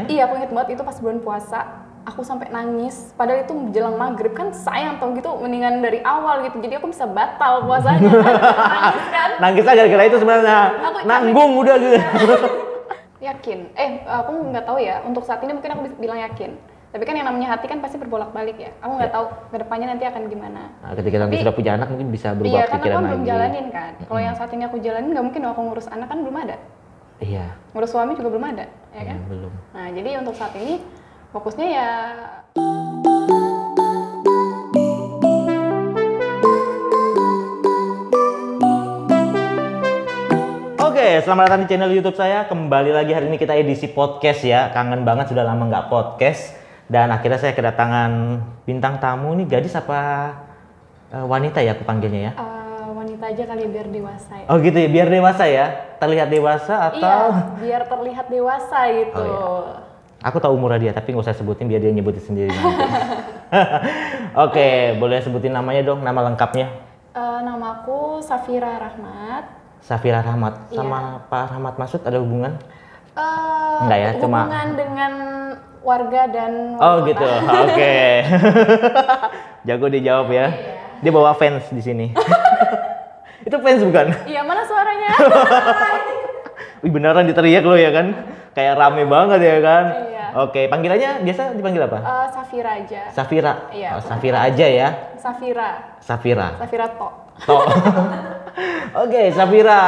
Iya, aku inget banget itu pas bulan puasa. Aku sampai nangis, padahal itu menjelang maghrib kan sayang tau gitu, mendingan dari awal gitu, jadi aku bisa batal puasanya. Nangis kan? Nangis aja gara-gara itu sebenarnya. Nanggung udah gitu. Yakin? Aku nggak tahu ya. Untuk saat ini mungkin aku bisa bilang yakin. Tapi kan yang namanya hati kan pasti berbolak-balik ya. Aku nggak tahu kedepannya nanti akan gimana. Nah, ketika nanti sudah punya anak mungkin bisa berubah pikiran lagi. Iya, karena aku belum jalanin kan. Kalau yang saat ini aku jalanin nggak mungkin aku ngurus anak kan belum ada. Iya. Ngurus suami juga belum ada, ya kan? Belum. Nah, jadi untuk saat ini fokusnya ya. Oke, selamat datang di channel YouTube saya. Kembali lagi hari ini kita edisi podcast ya. Kangen banget sudah lama nggak podcast. Dan akhirnya saya kedatangan bintang tamu nih, gadis apa wanita ya aku panggilnya ya? Wanita aja kali biar dewasa ya. Oh gitu ya, biar dewasa ya? Terlihat dewasa atau? Iya, biar terlihat dewasa gitu. Oh, iya. Aku tahu umurnya dia, tapi nggak usah sebutin biar dia nyebutin sendiri nanti. Oke, boleh sebutin namanya dong, nama lengkapnya? Namaku Safira Rahmat. Safira Rahmat. Sama Pak Rahmat Masud ada hubungan? Enggak ya, cuma hubungan dengan warga dan oh gitu, oke. Jago dijawab ya. Dia bawa fans di sini. Itu fans bukan? Iya, mana suaranya? Wih, beneran diteriak lo ya kan? Kayak rame banget ya kan? Iya. Oke, panggilannya biasa dipanggil apa? Safira aja. Safira. Iya. Oh, Safira aja ya. Safira To. Oke, Safira.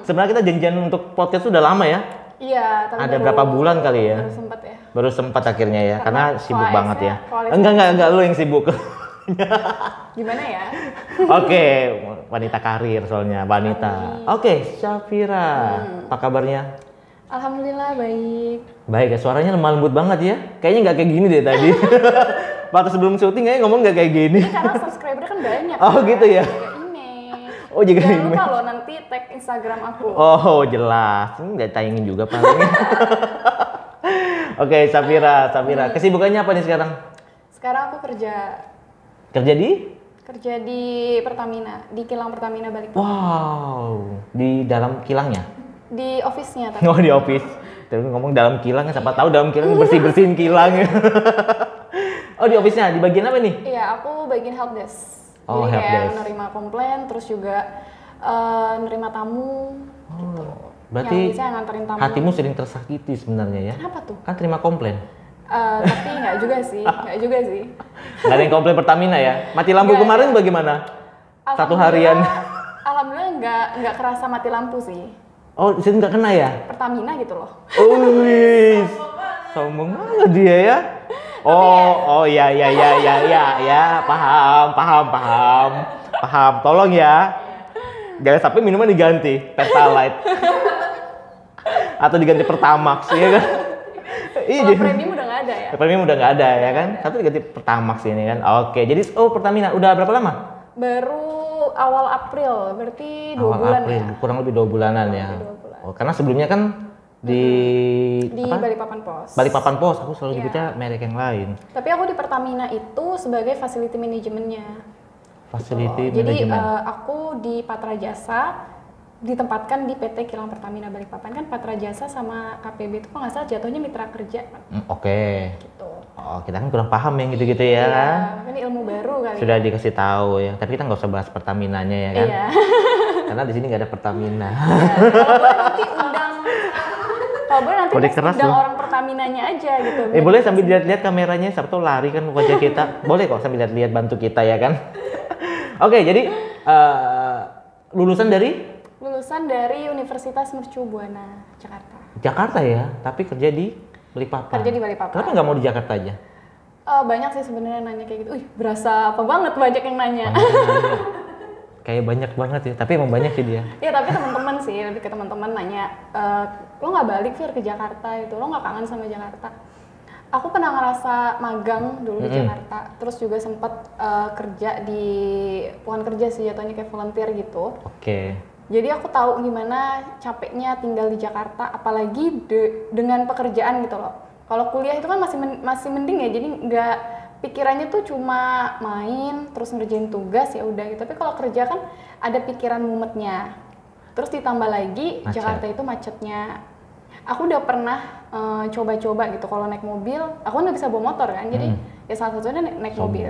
Sebenarnya kita janjian untuk podcast sudah lama ya? Iya, tapi ada berapa bulan kali ya? Baru sempat ya. Baru sempat akhirnya ya, karena sibuk banget ya. Enggak, lu yang sibuk. Gimana ya? Oke, wanita karir soalnya, wanita. Oke, Safira. Apa kabarnya? Alhamdulillah baik. Baik ya, suaranya lemah lembut banget ya. Kayaknya nggak kayak gini deh tadi. Waktu sebelum syuting kayaknya ngomong nggak kayak gini. Ini karena subscriber kan banyak. Oh kan? gitu ya. Oh juga jangan lupa loh nanti tag Instagram aku. Oh jelas, nggak tayangin juga paling. Oke, Safira. Kesibukannya apa nih sekarang? Sekarang aku kerja di Pertamina, di kilang Pertamina Balikpapan. Wow, di dalam kilangnya? Di office-nya tapi. Oh di office. Terus ngomong dalam kilang, siapa tahu dalam kilang bersihin kilang. Oh di office-nya, di bagian apa nih? Iya, aku bagian help desk. Oh, jadi kayak helpdesk. nerima komplain, terus juga nerima tamu. Gitu. Berarti yang bisa nganterin tamu. hatimu sering tersakiti sebenarnya ya? Kenapa tuh? Kan terima komplain. Tapi nggak juga sih. Nggak ada yang komplain Pertamina ya? Mati lampu Nggak, kemarin bagaimana? Satu harian. Alhamdulillah nggak kerasa mati lampu sih. Oh, di sini nggak kena ya? Pertamina gitu loh. Wih, sombong banget dia ya. Oh ya, paham. Tolong ya, jangan sampai minuman diganti Pertalite atau diganti Pertamax ya kan? Kalau premium udah nggak ada ya? Premium udah nggak ada ya kan? Satu diganti Pertamax ini kan? Oke, jadi Pertamina udah berapa lama? Baru awal April, berarti 2 bulan April, ya? kurang lebih 2 bulanan ya. Oh, karena sebelumnya kan di Balikpapan Pos. Balikpapan Pos, aku selalu nyebutnya merek yang lain. Tapi aku di Pertamina itu sebagai facility manajemennya. Facility Jadi manajemen. aku di Patra Jasa ditempatkan di PT Kilang Pertamina Balikpapan. Kan Patra Jasa sama KPB itu kok nggak salah jatuhnya mitra kerja kan? Oke. Gitu. Oh, kita kan kurang paham yang gitu-gitu ya kan? Ini ilmu baru kali. Sudah dikasih tahu ya. Tapi kita nggak usah bahas Pertaminanya ya kan? Iya. Karena di sini nggak ada Pertamina. Kalau boleh nanti keras undang loh. orang Pertaminanya aja gitu. Boleh sambil lihat-lihat kameranya, siapa tahu lari kan wajah kita. Boleh kok sambil lihat-lihat bantu kita ya kan? Oke, jadi lulusan dari Universitas Mercu Buana, Jakarta. Jakarta ya, tapi kerja di Balikpapan. Kerja di Balikpapan. Kenapa nggak mau di Jakarta aja? Banyak sih sebenarnya nanya kayak gitu. Berasa apa banget banyak yang nanya. Kayak banyak banget ya, tapi emang banyak sih dia. Ya tapi teman-teman sih, lebih ke teman-teman nanya, lo nggak balik Fir ke Jakarta itu, lo nggak kangen sama Jakarta? Aku pernah ngerasa magang dulu di Jakarta, terus juga sempat kerja bukan kerja sih, jatuhnya kayak volunteer gitu. Oke. Jadi aku tahu gimana capeknya tinggal di Jakarta, apalagi dengan pekerjaan gitu loh. Kalau kuliah itu kan masih mending ya, jadi nggak pikirannya tuh cuma main terus ngerjain tugas ya udah gitu. Tapi kalau kerja kan ada pikiran mumetnya. Terus ditambah lagi Macet. Jakarta itu macetnya. aku udah pernah coba-coba gitu kalau naik mobil, aku kan nggak bisa bawa motor kan, jadi ya salah satunya naik mobil.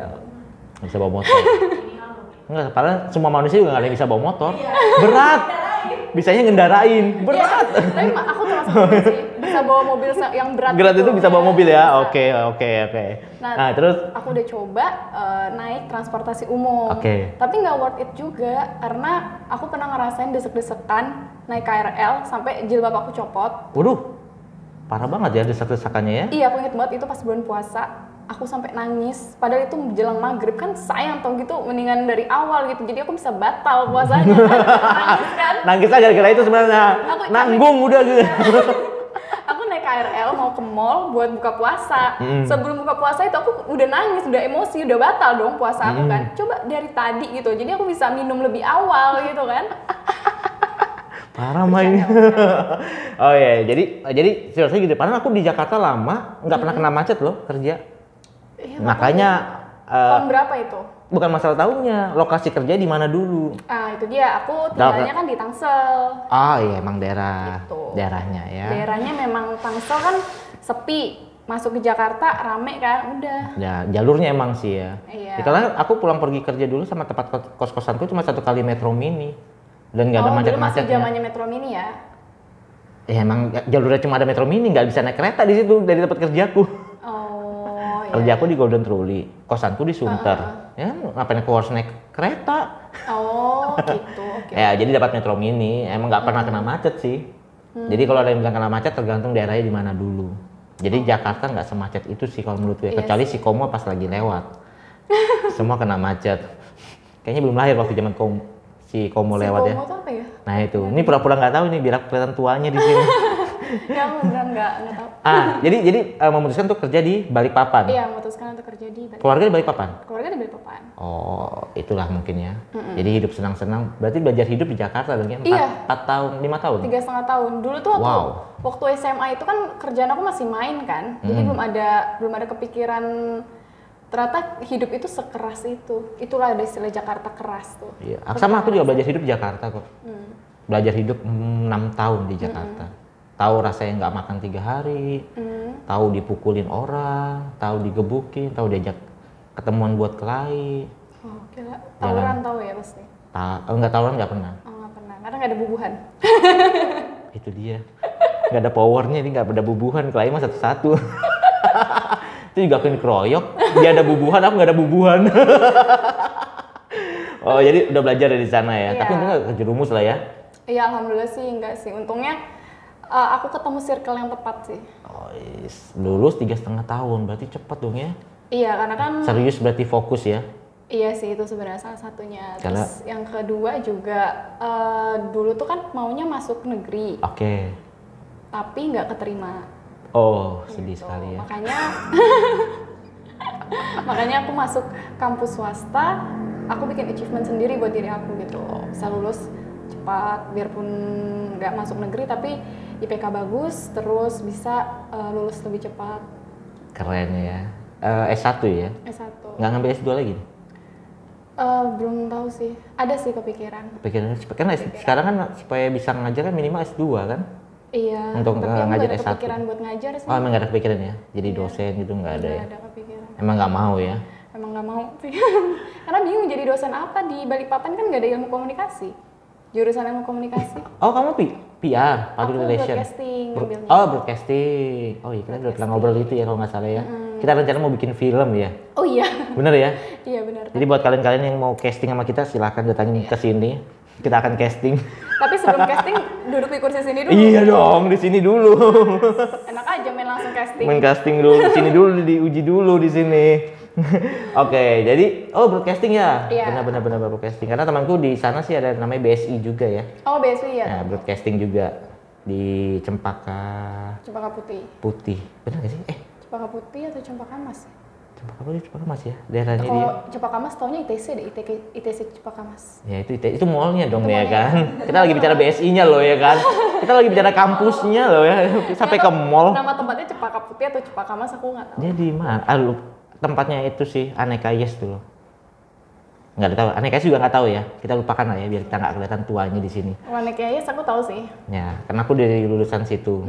Nggak bisa bawa motor. Enggak, padahal semua manusia juga nggak ada yang bisa bawa motor. Berat. Bisanya ngendarain. Berat. Iya, tapi aku termasuk mobil sih, bisa bawa mobil yang berat. Berat gitu. itu bisa bawa mobil ya? Bisa. Oke. Nah, Terus? Aku udah coba naik transportasi umum. Oke. Tapi nggak worth it juga, karena aku pernah ngerasain desek-desekan naik KRL sampai jilbab aku copot. Waduh, parah banget ya desak-desakannya ya? Iya, aku inget banget itu pas bulan puasa. Aku sampai nangis, padahal itu menjelang maghrib kan sayang tau gitu, mendingan dari awal gitu, jadi aku bisa batal puasanya. Nangis kan? Nangis aja gara-gara itu sebenarnya. Nanggung udah gitu. Aku naik KRL mau ke mall buat buka puasa. Sebelum buka puasa itu aku udah nangis, udah emosi, udah batal dong puasa aku kan. Coba dari tadi gitu, jadi aku bisa minum lebih awal gitu kan. Parah main. Oh iya, jadi seriusnya gitu. Padahal aku di Jakarta lama, nggak pernah kena macet loh kerja. Iya, Makanya tahun berapa itu? bukan masalah tahunnya, lokasi kerja di mana dulu. Ah, itu dia. Aku tinggalnya kan di Tangsel. Ah iya, emang daerahnya ya. Daerahnya memang Tangsel kan sepi. Masuk ke Jakarta rame kan, udah. Ya, jalurnya emang sih ya. Iya. Itulah aku pulang pergi kerja dulu sama tempat kos-kosanku cuma 1 kali Metro Mini. Dan nggak ada dulu masih macet-macetnya. zamannya Metro Mini ya? Ya emang jalurnya cuma ada Metro Mini, nggak bisa naik kereta di situ dari tempat kerjaku. Oh, iya. Kerjaku di Golden Trolley, kosanku di Sunter. Ya ngapain aku harus naik kereta? Oh, gitu. Oke. Ya jadi dapat Metro Mini, emang nggak pernah kena macet sih. Jadi kalau ada yang bilang kena macet tergantung daerahnya di mana dulu. Jadi Jakarta nggak semacet itu sih kalau menurut gue, kecuali si Komo pas lagi lewat. Semua kena macet. Kayaknya belum lahir waktu zaman si Komo lewat ya. Si Komo tuh apa ya? Nah itu, ini pura-pura nggak tahu nih biar kelihatan tuanya di sini. Yang beneran nggak tahu. Jadi memutuskan untuk kerja di Balikpapan. Iya, memutuskan untuk kerja di Balikpapan. Keluarga di Balikpapan? Keluarga di Balikpapan. Oh, itulah mungkin ya. Jadi hidup senang-senang. Berarti belajar hidup di Jakarta dong ya? 4 tahun, 5 tahun? 3,5 tahun. Dulu tuh waktu SMA itu kan kerjaan aku masih main kan. Jadi belum ada kepikiran ternyata hidup itu sekeras itu. Itulah ada istilah Jakarta keras tuh. Iya. Sama aku juga belajar hidup di Jakarta kok. Belajar hidup 6 tahun di Jakarta. Tahu rasanya nggak makan 3 hari, tahu dipukulin orang, tahu digebukin, tahu diajak ketemuan buat kelahi. Oh, gila. Tawuran tahu ya pasti? Enggak, tawuran nggak pernah. Oh, nggak pernah, karena nggak ada bubuhan. Itu dia. Nggak ada powernya, ini nggak ada bubuhan, kelahi mah satu-satu. Itu juga aku dikeroyok, dia ada bubuhan, aku nggak ada bubuhan. Oh, jadi udah belajar dari sana ya. Iya. Tapi untungnya kejerumus lah ya. Iya, alhamdulillah sih enggak sih. Untungnya aku ketemu circle yang tepat sih. Oh, lulus 3,5 tahun, berarti cepet dong ya? Iya, karena kan Serius berarti fokus ya? iya sih, itu sebenarnya salah satunya. Karena- Terus yang kedua juga dulu tuh kan maunya masuk negeri, Oke. tapi nggak keterima. Oh, sedih Gitu. sekali ya. Makanya aku masuk kampus swasta, aku bikin achievement sendiri buat diri aku gitu. Bisa lulus cepat, biarpun nggak masuk negeri tapi IPK bagus, terus bisa lulus lebih cepat. Keren ya. S1 ya? S1. Nggak ngambil S2 lagi? Belum tahu sih. Ada sih kepikiran. Karena sekarang kan supaya bisa ngajar kan minimal S2 kan? Iya. Untuk tapi aku ngajar nggak ada S1. kepikiran buat ngajar sih. Oh, emang nggak ada kepikiran ya? Jadi dosen gitu nggak ada ya? Nggak ada kepikiran. Emang nggak mau ya? Emang nggak mau sih. Karena bingung jadi dosen apa di Balikpapan kan nggak ada ilmu komunikasi. Jurusan ilmu komunikasi. Oh, kamu PR, Public Aku Relation. broadcasting ngambilnya. Oh, broadcasting. Oh iya, kita udah pernah ngobrol itu ya kalau nggak salah ya. Kita rencana mau bikin film ya. Oh iya. Bener ya? Iya benar. Jadi buat kalian-kalian yang mau casting sama kita silahkan datangin ke sini. Kita akan casting. Tapi sebelum casting duduk di kursi sini dulu. Iya dong, di sini dulu. Enak aja main langsung casting. Main casting dulu di sini dulu, diuji dulu di sini. Oke, jadi broadcasting ya. Iya. Benar broadcasting. Karena temanku di sana sih ada namanya BSI juga ya. Oh BSW ya. Nah, broadcasting juga di Cempaka Cempaka Putih. Putih. Benar gak sih? Cempaka Putih atau Cempaka Mas? Cempaka Putih, Cempaka Mas ya. Daerahnya dia. Kalau Cempaka Mas taunya ITC deh, ITC Cempaka Mas. Ya itu mallnya dong Itu ya mallnya. kan. Kita lagi bicara BSI-nya loh ya kan. Kita lagi bicara kampusnya loh ya. Sampai ke mall. Nama tempatnya Cempaka Putih atau Cempaka Mas aku nggak tahu. Jadi mana? Tempatnya itu sih Aneka Yes dulu. Nggak tahu. Aneka Yes juga nggak tahu ya. Kita lupakan lah ya biar kita nggak kelihatan tuanya di sini. Waneknya yes aku tahu sih. Ya, karena aku dari lulusan situ.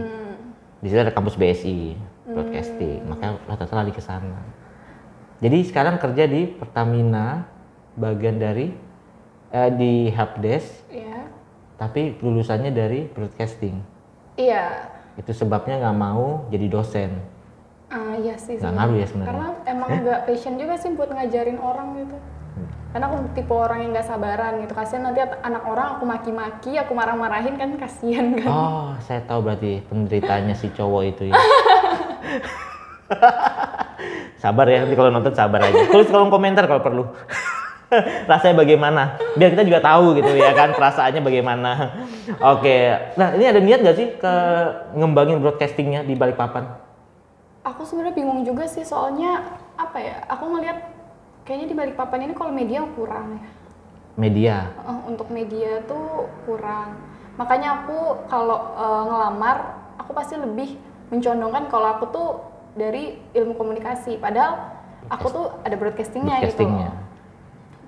Di situ ada kampus BSI broadcasting, makanya rata-rata lari ke sana. Jadi sekarang kerja di Pertamina, bagian dari di helpdesk, Iya. tapi lulusannya dari broadcasting. Iya. Itu sebabnya nggak mau jadi dosen. Iya sih. Nggak ngaruh ya sebenarnya. Karena emang nggak passion juga sih buat ngajarin orang gitu. Karena aku tipe orang yang nggak sabaran gitu. Kasian nanti anak orang aku maki-maki, aku marah-marahin kan kasihan kan. Oh, saya tahu berarti penderitanya si cowok itu ya. Sabar ya, nanti kalau nonton sabar aja. Tulis kolom komentar kalau perlu. Rasanya bagaimana? Biar kita juga tahu gitu ya kan, perasaannya bagaimana. Oke, nah ini ada niat nggak sih ke ngembangin broadcastingnya di Balikpapan? Aku sebenarnya bingung juga sih, soalnya apa ya? Aku ngeliat kayaknya di Balikpapan ini kalau media kurang ya. Media? Untuk media tuh kurang. Makanya aku kalau ngelamar, aku pasti lebih mencondongkan kalau aku tuh dari ilmu komunikasi. Padahal aku tuh ada broadcastingnya gitu.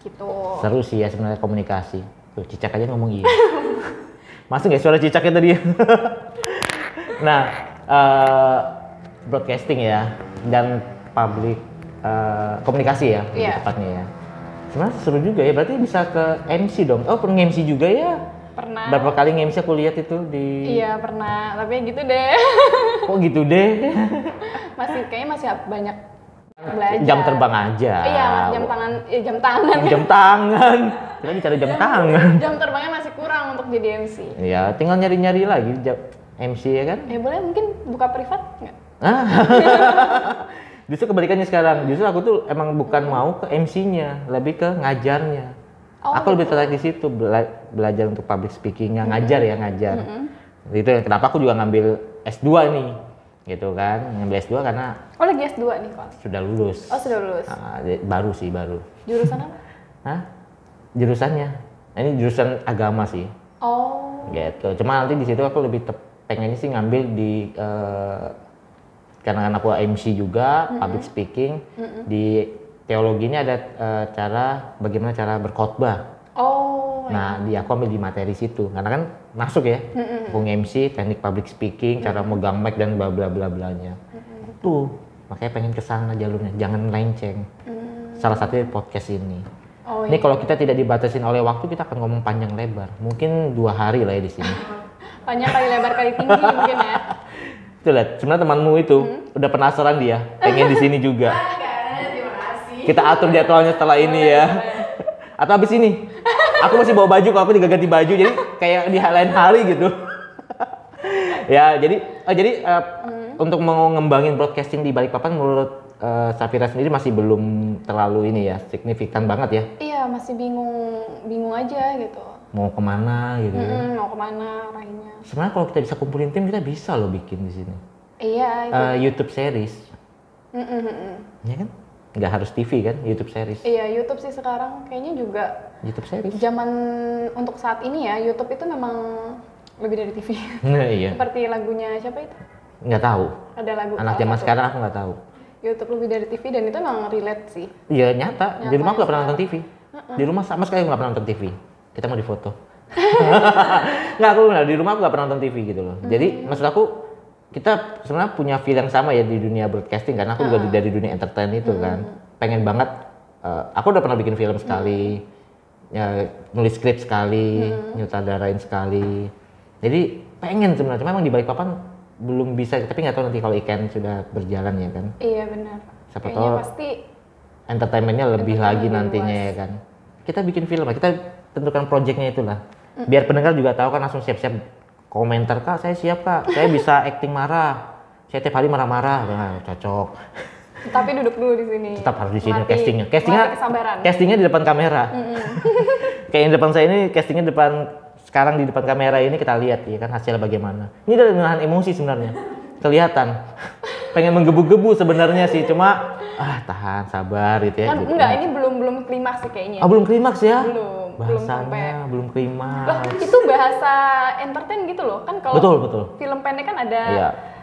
Gitu. Seru sih ya sebenarnya komunikasi. Tuh Cicak aja ngomong iya. Masuk nggak suara Cicaknya tadi? Nah, broadcasting ya dan public komunikasi ya lebih tepatnya ya. Sebenarnya seru juga ya. Berarti bisa ke MC dong. Oh pernah MC juga ya? Pernah. Berapa kali MC aku lihat itu di. Iya pernah. Tapi gitu deh. Kok gitu deh? Kayaknya masih banyak belajar. Jam terbang aja. Iya, jam tangan. Jam tangan. Jam tangan. Kita bicara jam tangan. Jam terbangnya masih kurang untuk jadi MC. Iya, tinggal nyari-nyari lagi MC ya kan? Boleh mungkin buka privat nggak? Justru kebalikannya sekarang. Justru aku tuh emang bukan mau ke MC-nya, lebih ke ngajarnya. Aku lebih tertarik di situ, belajar untuk public speaking, ngajar ya, ngajar. Itu kenapa aku juga ngambil S2 nih. Gitu kan, ngambil S2 karena lagi S2 nih kok. sudah lulus. Oh, sudah lulus. Baru sih, baru. Jurusan apa? Hah? Jurusannya. Ini jurusan agama sih. Oh. Gitu. Cuma nanti di situ aku lebih pengennya sih ngambil di karena aku MC juga, public speaking. Di teologi ini ada bagaimana cara berkhotbah. Oh. Nah, aku ambil di materi situ. Karena kan masuk ya. Aku MC, teknik public speaking, cara megang mic dan bla bla bla blanya. Tuh, makanya pengen kesana jalurnya, jangan melenceng. Salah satunya podcast ini. Ini kalau kita tidak dibatasin oleh waktu, kita akan ngomong panjang lebar. Mungkin 2 hari lah ya di sini. Panjang kali lebar kali tinggi mungkin ya. Tuh lihat, sebenarnya temanmu itu udah penasaran dia, pengen di sini juga. Kita atur jadwalnya setelah ini ya. Atau habis ini. Aku masih bawa baju, kalau aku juga ganti baju, jadi kayak di lain hari gitu. Ya, jadi untuk mengembangin broadcasting di Balikpapan menurut Safira sendiri masih belum terlalu ini ya, signifikan banget ya? Iya, masih bingung aja gitu. Mau kemana gitu ya? Mau kemana arahnya. Sebenarnya kalau kita bisa kumpulin tim, kita bisa loh bikin di sini. Iya. YouTube series. Ya kan? Nggak harus TV kan, YouTube series. Iya, YouTube sih sekarang kayaknya juga. YouTube series. Zaman untuk saat ini ya, YouTube itu memang lebih dari TV. Nah, iya. Seperti lagunya siapa itu? Nggak tahu. Ada lagu. Anak zaman sekarang aku nggak tahu. YouTube lebih dari TV dan itu memang relate sih. Iya nyata. Di rumah aku nggak pernah nonton TV. Di rumah sama sekali nggak pernah nonton TV. Kita mau difoto. Nggak, aku di rumah aku nggak pernah nonton TV gitu loh. Jadi maksud aku kita sebenarnya punya feel yang sama ya di dunia broadcasting karena aku juga dari dunia entertain itu kan. Pengen banget. Aku udah pernah bikin film sekali, ya, nulis skrip sekali, nyutradarain sekali. Jadi pengen sebenarnya. Cuma emang di Balikpapan belum bisa, tapi nggak tahu nanti kalau Iken sudah berjalan ya kan. Iya benar. Siapa kayaknya tahu pasti entertainmentnya lebih lagi nantinya ya kan. Kita bikin film lah, kita tentukan projectnya itulah. Biar pendengar juga tahu kan langsung siap-siap komentar, Kak saya siap Kak, saya bisa acting marah. Saya tiap hari marah-marah, nah, cocok. Tapi duduk dulu di sini. Tetap harus di sini Melatih castingnya di depan kamera. Kayak yang depan saya ini castingnya sekarang di depan kamera ini kita lihat ya kan hasilnya bagaimana. Ini dari menahan emosi sebenarnya. Kelihatan. Pengen menggebu-gebu sebenarnya sih, cuma tahan, sabar gitu ya. Kan gitu. enggak, ini belum klimaks sih kayaknya. Belum klimaks ya? Bahasanya belum klimaks. Loh, itu bahasa entertain gitu loh. Kan kalau betul. film pendek kan ada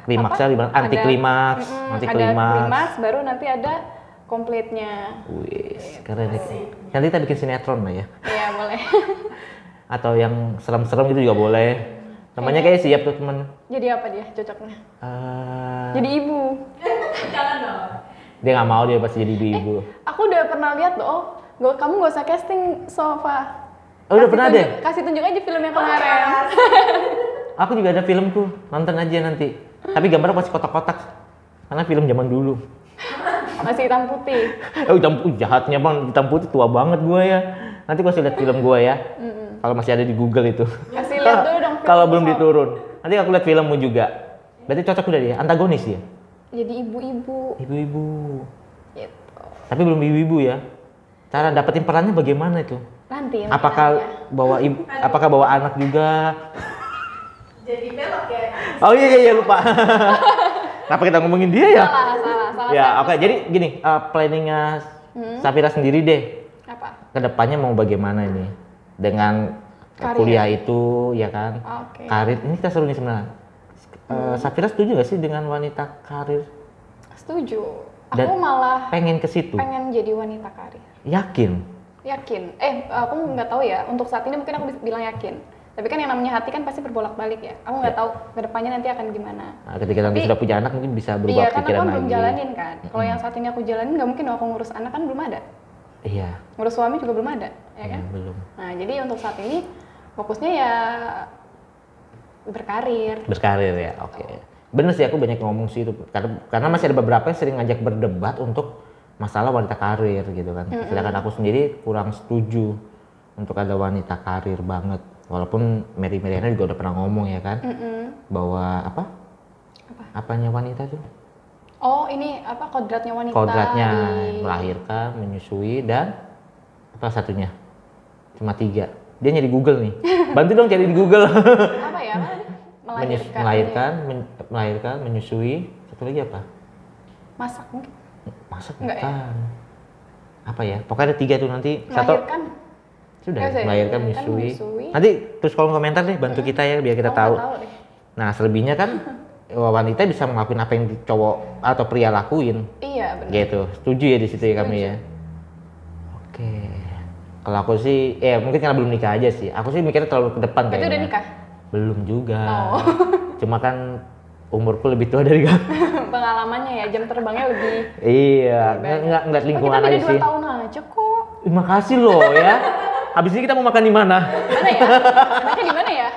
klimaksnya anti klimaks, ada klimaks baru nanti ada komplitnya. Wih, keren nih. Nanti kita bikin sinetron lah ya. Iya, boleh. Atau yang serem-serem gitu juga boleh. Temannya kayak siap tuh temen. Jadi apa dia cocoknya? Eh, Jadi ibu. dia nggak mau, dia pasti jadi ibu. Aku udah pernah lihat loh. Kamu gak usah casting Sofa. Oh, udah pernah deh? Kasih tunjuk aja film yang kemarin. Aku juga ada filmku, nonton aja nanti. Tapi gambarnya masih kotak-kotak. Karena film zaman dulu. Masih hitam putih. Jahatnya bang, hitam putih tua banget gue ya. Nanti gue lihat film gue ya. Kalau masih ada di Google itu. Kasih lihat dulu dong. Kalau belum diturun. Nanti aku lihat filmmu juga. Berarti cocok udah dia, antagonis ya? Jadi ibu-ibu. Ibu-ibu. Gitu. Tapi belum ibu-ibu ya. Cara dapetin perannya bagaimana itu? Nanti. Apakah bawa anak juga? Jadi belok ya. Oh iya lupa. Kenapa kita ngomongin dia ya? Salah. Ya oke, jadi gini, planningnya Safira sendiri deh. Apa? Kedepannya mau bagaimana ini? Dengan kuliah itu, ya kan? Oke. Karir, ini kita seru nih sebenarnya. Safira setuju gak sih dengan wanita karir? Setuju. Dan Aku malah pengen ke situ. pengen jadi wanita karir. Yakin? Yakin. Aku nggak tahu ya. Untuk saat ini mungkin aku bisa bilang yakin. Tapi kan yang namanya hati kan pasti berbolak-balik ya. Aku nggak tahu kedepannya nanti akan gimana. Nah, ketika nanti sudah punya anak mungkin bisa berubah Iya, karena pikiran aku lagi. belum jalanin kan. Kalau yang saat ini aku jalanin nggak mungkin aku ngurus anak kan belum ada. Iya. Ngurus suami juga belum ada, ya kan? Belum. Nah, jadi untuk saat ini fokusnya ya berkarir. Berkarir ya, oke. Bener sih, aku banyak ngomong sih itu. Karena masih ada beberapa yang sering ngajak berdebat untuk masalah wanita karir gitu kan. Sedangkan aku sendiri kurang setuju untuk ada wanita karir banget. Walaupun Mary Mariana juga udah pernah ngomong ya kan, bahwa apanya wanita tuh? Oh, ini apa kodratnya wanita? Kodratnya melahirkan, menyusui, dan apa satunya? Cuma 3. Dia nyari Google nih. Bantu dong cari di Google. Apa ya? Melahirkan, menyusui, satu lagi apa? Masak mungkin. Masak Enggak ya? bukan. Apa ya? Pokoknya ada 3 tuh nanti. Melahirkan. Sudah, Nggak sih, melahirkan, menyusui. Nanti terus kolom komentar deh, bantu kita ya biar kita tahu. Tahu deh. Nah, selebihnya kan wanita bisa ngelakuin apa yang cowok atau pria lakuin. Iya, benar. Gitu. Setuju ya di situ ya kami ya. Oke. Kalau aku sih, mungkin karena belum nikah aja sih. Aku sih mikirnya terlalu ke depan Itu kayaknya. udah nikah? Belum juga. Oh. Cuma kan umurku lebih tua dari kamu. Pengalamannya ya, jam terbangnya lebih. Iya, nggak ngeliat lingkungan kita aja beda sih. 2 tahun aja kok. Terima kasih loh ya. Habis ini kita mau makan di mana? Mana ya? Enaknya di mana ya?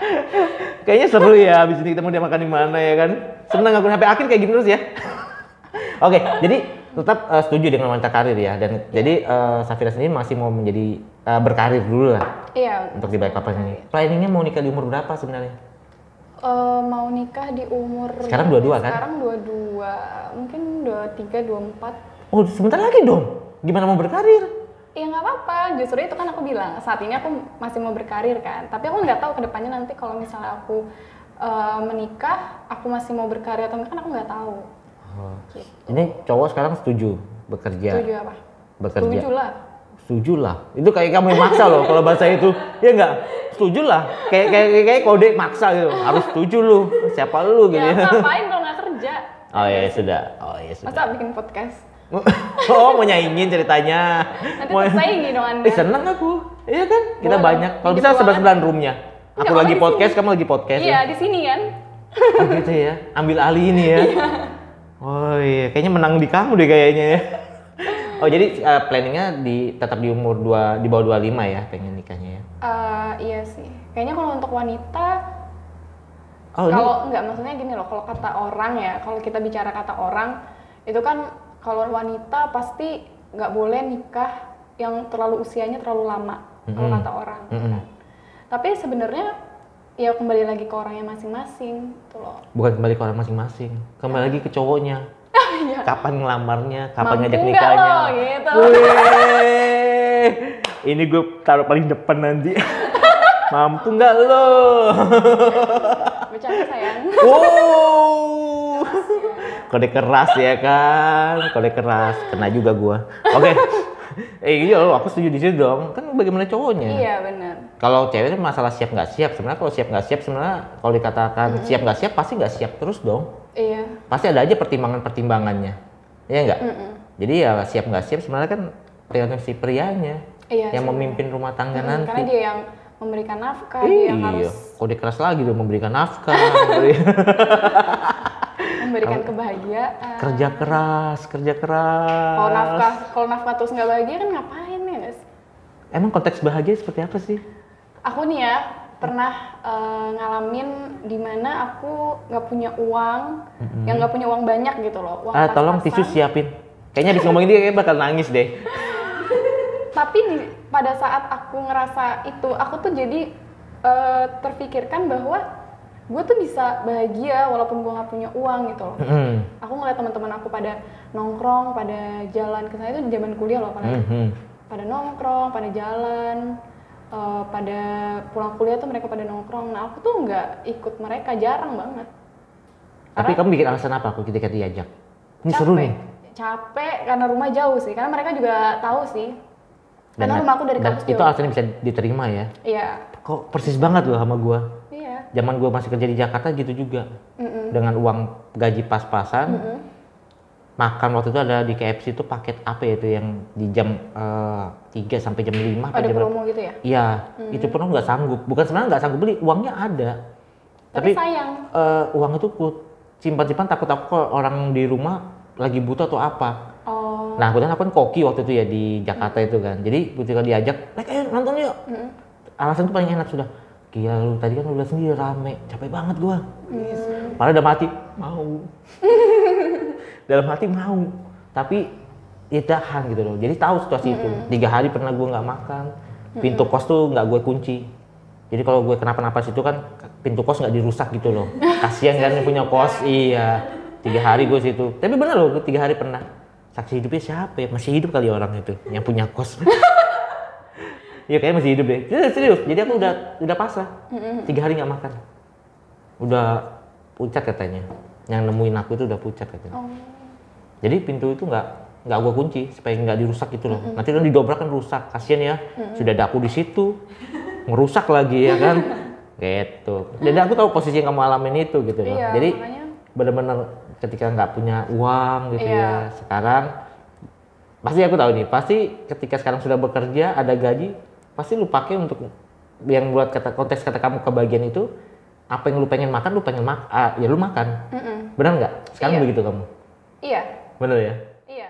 Kayaknya seru ya. Habis ini kita mau makan di mana ya kan? Seneng aku sampai akhir kayak gini terus ya. Oke, jadi tetap setuju dengan wanita karir ya. Dan jadi Safira sendiri masih mau menjadi berkarir dulu lah. Iya. Untuk di Balikpapan ini. Planningnya mau nikah di umur berapa sebenarnya? Mau nikah di umur Sekarang 22 kan? Sekarang 22, mungkin 23, 24. Oh, sebentar lagi dong. Gimana mau berkarir? Ya nggak apa-apa, justru itu kan aku bilang saat ini aku masih mau berkarir kan. Tapi aku nggak tahu kedepannya nanti kalau misalnya aku menikah, aku masih mau berkarir atau enggak kan aku nggak tahu. Oh. Gitu. Ini cowok sekarang setuju bekerja. Setuju apa? Bekerja. Setuju lah. Setuju lah. Itu kayak kamu yang maksa loh kalau bahasa itu. Ya enggak? Setuju lah. Kayak kode maksa gitu. Harus setuju lu. Siapa lu gitu Ya ya. ngapain kalau nggak kerja? Oh ya sudah. Oh ya sudah. Masa bikin podcast? Oh mau nyaingin ceritanya. Nanti tersaingi dong Anda. Seneng aku. Iya kan? Kita Boleh. banyak. Kalau Di bisa ruangan. sebelah roomnya. Aku Nggak, lagi apa-apa di podcast, sini. kamu lagi podcast. Iya, Ya? di sini kan. Oh gitu ya. Ambil alih ini ya. Oh iya, kayaknya menang di kamu deh kayaknya ya. Oh jadi planningnya tetap di umur di bawah 25 ya pengen nikahnya ya? Iya sih. Kayaknya kalau untuk wanita, Oh ini kalau nggak maksudnya gini loh, kalau kata orang ya, kalau kita bicara kata orang, itu kan kalau wanita pasti nggak boleh nikah yang terlalu usianya terlalu lama, kalau kata orang. Kan. Tapi sebenarnya ya kembali lagi ke orangnya masing-masing, gitu loh. bukan kembali ke orang masing-masing, kembali lagi ke cowoknya. Kapan ngelamarnya, kapan Mampu ngajak nggak nikahnya. lo, gitu. Wih, ini gue taruh paling depan nanti. Mampu nggak lo? Bercanda sayang. Wow, kode keras ya kan, kode keras, kena juga gua. Oke, iya loh, aku setuju di situ dong. Kan bagaimana cowoknya? Iya benar. Kalau cewek itu masalah siap nggak siap. Sebenarnya kalau siap nggak siap, sebenarnya kalau dikatakan siap nggak siap, pasti nggak siap terus dong. Iya. Pasti ada aja pertimbangan-pertimbangannya, ya nggak? Jadi ya siap nggak siap sebenarnya kan tergantung si prianya Iya. yang sih, memimpin rumah tangga nanti. karena dia yang memberikan nafkah, dia yang harus kode keras lagi dong, memberikan nafkah, memberikan kebahagiaan. kerja keras. Kalau nafkah terus nggak bahagia kan ngapain ya guys? Emang konteks bahagia seperti apa sih? Aku nih ya pernah ngalamin dimana aku nggak punya uang, yang nggak punya uang banyak gitu loh. Uang Tolong pas-pasan. tisu siapin. Kayaknya habis ngomongin dia kayak bakal nangis deh. Tapi pada saat aku ngerasa itu, aku tuh jadi terfikirkan bahwa gue tuh bisa bahagia walaupun gue nggak punya uang gitu loh. Aku ngeliat teman-teman aku pada nongkrong, pada jalan ke sana, itu di zaman kuliah loh, pada nongkrong, pada jalan, pada pulang kuliah tuh mereka pada nongkrong. Nah aku tuh nggak ikut mereka, jarang banget. Tapi kamu bikin alasan apa aku ketika diajak? Ini seru nih. Capek karena rumah jauh sih, karena mereka juga tahu sih. Karena rumah aku dari kampus itu jauh. alasannya bisa diterima ya? Iya. Kok persis banget loh sama gua. Iya. Zaman gua masih kerja di Jakarta gitu juga. Dengan uang gaji pas-pasan. Makan waktu itu ada di KFC itu paket apa ya itu yang di jam 3 sampai jam 5. Ada promo gitu ya? Iya, itu pun aku nggak sanggup. Bukan sebenarnya nggak sanggup beli, uangnya ada. Tapi sayang. Uang itu ku simpan-simpan takut orang di rumah lagi butuh atau apa. Nah, kebetulan aku kan koki waktu itu ya di Jakarta itu kan. Jadi ketika diajak, ayo nonton yuk. Alasan itu paling enak sudah. Gila lu, tadi kan lu udah sendiri rame, capek banget gua. Padahal udah mati, mau. Dalam hati mau. Tapi ya tahan gitu loh. Jadi tahu situasi itu. 3 hari pernah gua nggak makan. Pintu kos tuh nggak gue kunci. Jadi kalau gue kenapa-napa situ kan pintu kos nggak dirusak gitu loh. Kasian kan yang punya kos. Iya. 3 hari gue situ. Tapi bener loh, 3 hari pernah. Saksi hidupnya siapa ya? Masih hidup kali orang itu yang punya kos. Iya kayaknya masih hidup deh. Serius. Jadi aku udah pasrah. 3 hari nggak makan. Udah pucat katanya. Yang nemuin aku itu udah pucat katanya. Jadi pintu itu nggak gue kunci supaya nggak dirusak gitu loh. Nanti kan didobrak kan rusak. Kasian ya. Sudah ada aku di situ. Ngerusak lagi ya kan. Gitu. Jadi aku tahu posisi yang kamu alamin itu gitu loh. Iya, jadi makanya bener-bener ketika nggak punya uang gitu ya. Sekarang pasti aku tahu nih. Pasti ketika sekarang sudah bekerja ada gaji, pasti lu pakai untuk yang buat konteks kata kamu kebahagiaan itu. Apa yang lu pengen makan, ya lu makan. Benar nggak? Sekarang begitu kamu? Iya. Bener ya? Iya.